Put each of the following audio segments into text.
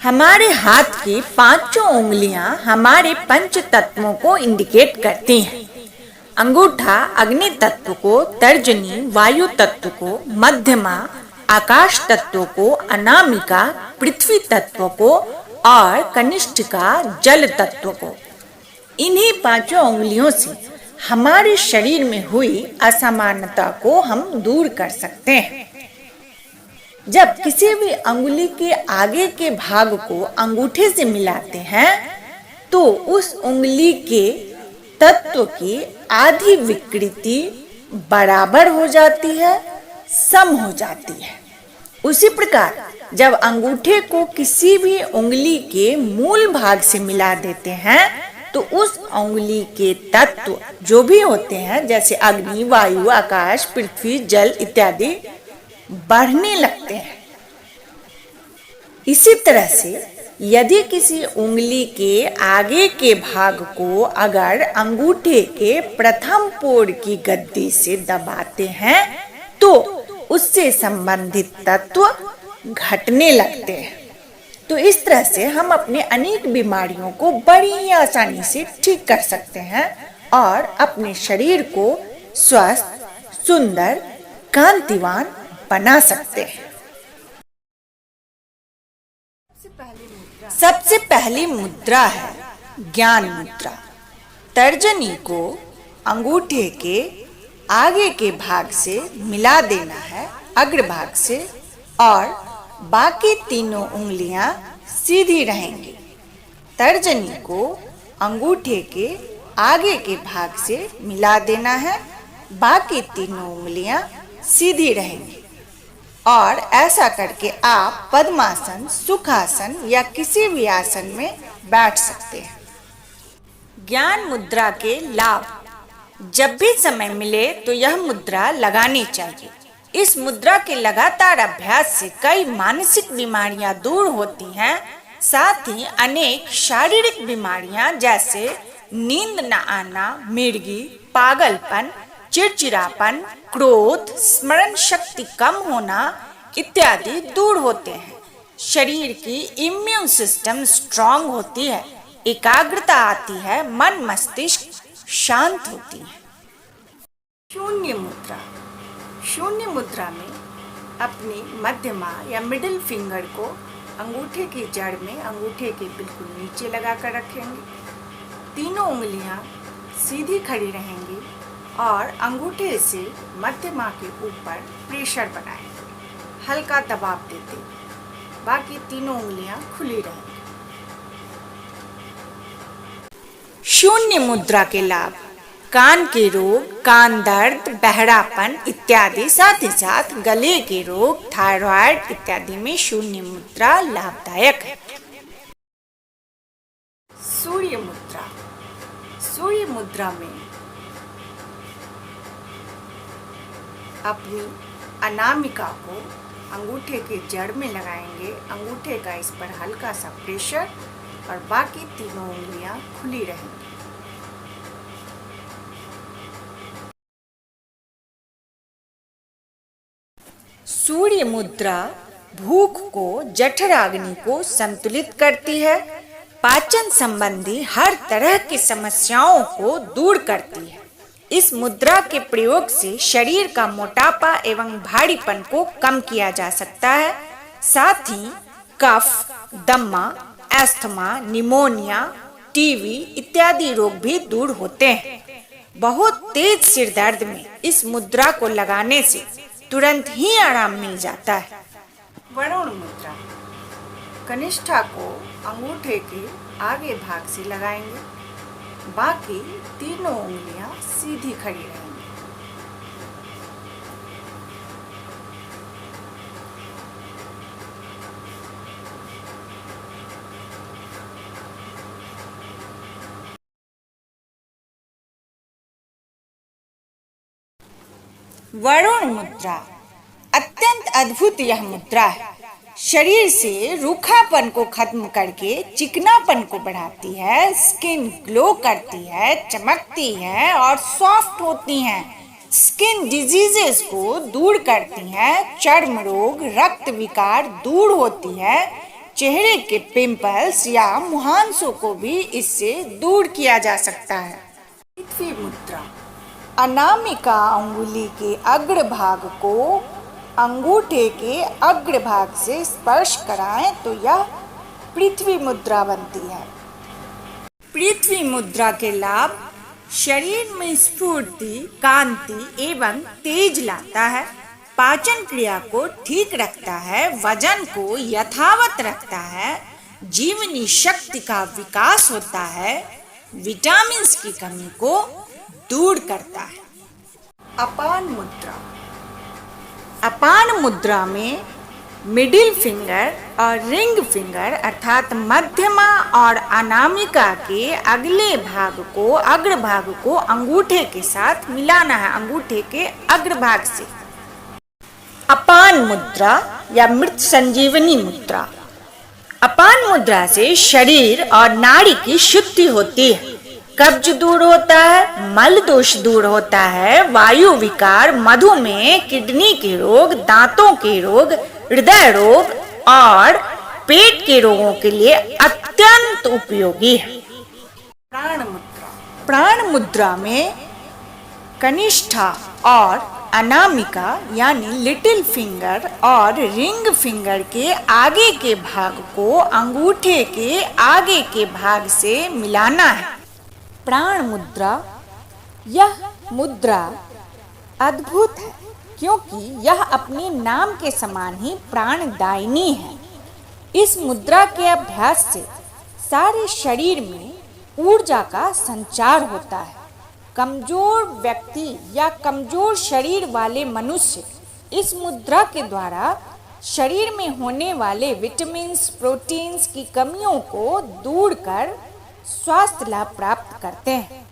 हमारे हाथ की पांचों उंगलियां हमारे पंच तत्वों को इंडिकेट करती हैं। अंगूठा अग्नि तत्व को, तर्जनी वायु तत्व को, मध्यमा आकाश तत्व को, अनामिका पृथ्वी तत्व को और कनिष्ठिका जल तत्व को। इन्हीं पांचों उंगलियों से हमारे शरीर में हुई असमानता को हम दूर कर सकते हैं। जब किसी भी अंगुली के आगे के भाग को अंगूठे से मिलाते हैं तो उस उंगली के तत्व की आधी विकृति बराबर हो जाती है, सम हो जाती है। उसी प्रकार जब अंगूठे को किसी भी उंगली के मूल भाग से मिला देते हैं तो उस उंगली के तत्व जो भी होते हैं, जैसे अग्नि, वायु, आकाश, पृथ्वी, जल इत्यादि, बढ़ने लगते हैं। इसी तरह से यदि किसी उंगली के आगे के भाग को अगर अंगूठे के प्रथम पोर की गद्दी से दबाते हैं तो उससे संबंधित तत्व घटने लगते हैं। तो इस तरह से हम अपने अनेक बीमारियों को बड़ी ही आसानी से ठीक कर सकते हैं और अपने शरीर को स्वस्थ, सुंदर, कांतिवान बना सकते हैं। सबसे पहली मुद्रा है ज्ञान मुद्रा। तर्जनी को अंगूठे के आगे के भाग से मिला देना है अग्रभाग से और बाकी तीनों उंगलियां सीधी रहेंगी। तर्जनी को अंगूठे के आगे के भाग से मिला देना है, बाकी तीनों उंगलियां सीधी रहेंगी और ऐसा करके आप पद्मासन, सुखासन या किसी भी आसन में बैठ सकते हैं। ज्ञान मुद्रा के लाभ। जब भी समय मिले तो यह मुद्रा लगानी चाहिए। इस मुद्रा के लगातार अभ्यास से कई मानसिक बीमारियां दूर होती हैं, साथ ही अनेक शारीरिक बीमारियां जैसे नींद न आना, मिर्गी, पागलपन, चिड़चिड़ापन, क्रोध, स्मरण शक्ति कम होना इत्यादि दूर होते हैं। शरीर की इम्यून सिस्टम स्ट्रांग होती है, एकाग्रता आती है, मन मस्तिष्क शांत होती है। शून्य मुद्रा। शून्य मुद्रा में अपनी मध्यमा या मिडिल फिंगर को अंगूठे की जड़ में अंगूठे के बिल्कुल नीचे लगाकर रखेंगे। तीनों उंगलियां सीधी खड़ी रहेंगी और अंगूठे से मध्यमा के ऊपर प्रेशर बनाएंगे, हल्का दबाव देते, बाकी तीनों उंगलियां खुली रहेंगी। शून्य मुद्रा के लाभ। कान के रोग, कान दर्द, बहरापन इत्यादि, साथ ही साथ गले के रोग, थायराइड इत्यादि में शून्य मुद्रा लाभदायक है। सूर्य मुद्रा। सूर्य मुद्रा में अपनी अनामिका को अंगूठे के जड़ में लगाएंगे, अंगूठे का इस पर हल्का सा प्रेशर और बाकी तीनों उंगलियां खुली रहेंगी। सूर्य मुद्रा भूख को, जठराग्नि को संतुलित करती है, पाचन संबंधी हर तरह की समस्याओं को दूर करती है। इस मुद्रा के प्रयोग से शरीर का मोटापा एवं भारीपन को कम किया जा सकता है। साथ ही कफ, दम्मा, एस्थमा, निमोनिया, टीबी इत्यादि रोग भी दूर होते हैं। बहुत तेज सिर दर्द में इस मुद्रा को लगाने से तुरंत ही आराम मिल जाता है। वरुण मुद्रा। कनिष्ठा को अंगूठे के आगे भाग से लगाएंगे, बाकी तीनों उंगलियां सीधी खड़ी रहेंगी। वरुण मुद्रा अत्यंत अद्भुत यह मुद्रा है। शरीर से रूखापन को खत्म करके चिकनापन को बढ़ाती है, स्किन ग्लो करती है, चमकती है और सॉफ्ट होती हैं। स्किन डिजीजेस को दूर करती हैं, चर्म रोग, रक्त विकार दूर होती है, चेहरे के पिंपल्स या मुहांसों को भी इससे दूर किया जा सकता है। पृथ्वी मुद्रा। अनामिका अंगुली के अग्रभाग को अंगूठे के अग्रभाग से स्पर्श कराएं तो यह पृथ्वी मुद्रा बनती है। पृथ्वी मुद्रा के लाभ शरीर में स्फूर्ति, कांति एवं तेज लाता है, पाचन क्रिया को ठीक रखता है, वजन को यथावत रखता है, जीवनी शक्ति का विकास होता है, विटामिन की कमी को दूर करता है। अपान मुद्रा। अपान मुद्रा में मिडिल फिंगर और रिंग फिंगर अर्थात मध्यमा और अनामिका के अगले भाग को अग्रभाग को अंगूठे के साथ मिलाना है, अंगूठे के अग्रभाग से। अपान मुद्रा या मृत संजीवनी मुद्रा। अपान मुद्रा से शरीर और नाड़ी की शुद्धि होती है, कब्ज दूर होता है, मल दोष दूर होता है, वायु विकार, मधुमेह, किडनी के रोग, दांतों के रोग, हृदय रोग और पेट के रोगों के लिए अत्यंत उपयोगी है। प्राण मुद्रा। प्राण मुद्रा में कनिष्ठा और अनामिका यानी लिटिल फिंगर और रिंग फिंगर के आगे के भाग को अंगूठे के आगे के भाग से मिलाना है। प्राण मुद्रा। यह मुद्रा अद्भुत है क्योंकि यह अपने नाम के समान ही प्राणदायिनी है। इस मुद्रा के अभ्यास से सारे शरीर में ऊर्जा का संचार होता है। कमजोर व्यक्ति या कमजोर शरीर वाले मनुष्य इस मुद्रा के द्वारा शरीर में होने वाले विटामिन्स, प्रोटीन्स की कमियों को दूर कर स्वास्थ्य लाभ प्राप्त करते हैं।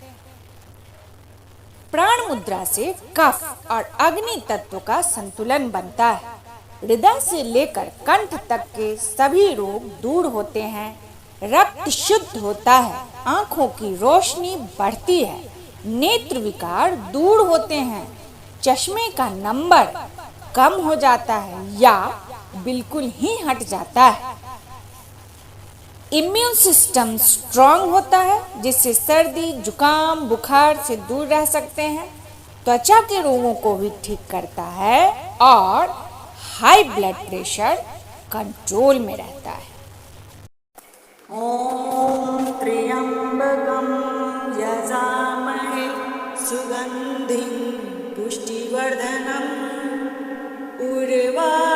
प्राण मुद्रा से कफ और अग्नि तत्व का संतुलन बनता है। हृदय से लेकर कंठ तक के सभी रोग दूर होते हैं, रक्त शुद्ध होता है, आंखों की रोशनी बढ़ती है, नेत्र विकार दूर होते हैं, चश्मे का नंबर कम हो जाता है या बिल्कुल ही हट जाता है। इम्यून सिस्टम स्ट्रांग होता है जिससे सर्दी, जुकाम, बुखार से दूर रह सकते हैं, त्वचा के रोगों को भी ठीक करता है और हाई ब्लड प्रेशर कंट्रोल में रहता है। ओम त्र्यंबकम यजामहे सुगंधिं पुष्टिवर्धनम् उर्वा